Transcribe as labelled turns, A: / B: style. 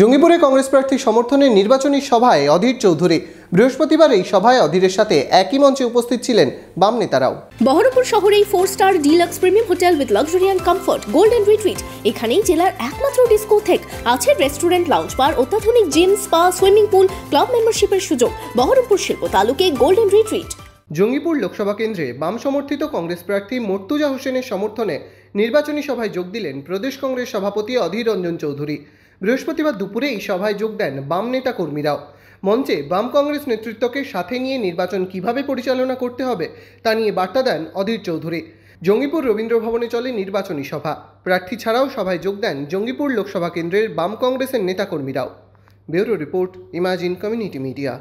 A: জঙ্গিপুরে কংগ্রেস প্রার্থীর সমর্থনে নির্বাচনী সভায় অধীর চৌধুরী। বৃহস্পতিবার এই সভায় অধীরের সাথে একই মঞ্চে উপস্থিত ছিলেন বাম নেতারাও।
B: বহরমপুর শহরেই four star deluxe premium hotel with luxury and comfort golden retreat. এখানেই জেলার একমাত্র ডিস্কোথেক, আছে রেস্টুরেন্ট, লাউঞ্জ বার, অত্যাধুনিক gym, spa, swimming pool, club মেম্বারশিপের সুযোগ। বহরমপুর শিল্প তালুকে গোল্ডেন রিট্রিট।
A: জঙ্গিপুর লোকসভা কেন্দ্রে বাম সমর্থিত কংগ্রেস প্রার্থী মর্তুজা হোসেনের সমর্থনে নির্বাচনী সভায় যোগ দিলেন প্রদেশ কংগ্রেস সভাপতি অধীর রঞ্জন চৌধুরী। বৃহস্পতিবার দুপুরে এই সভায় যোগ দেন বাম নেতা কর্মীরাও। মঞ্চে বাম কংগ্রেস নেতৃত্বকে সাথে নিয়ে নির্বাচন কিভাবে পরিচালনা করতে হবে তা নিয়ে বার্তা দেন অধীর চৌধুরী। জঙ্গিপুর রবীন্দ্র ভবনে চলে নির্বাচনী সভা। প্রার্থী ছাড়াও সভায় যোগ দেন জঙ্গিপুর লোকসভা কেন্দ্রের বাম কংগ্রেসের নেতাকর্মীরাও। Bureau report, imagine community media.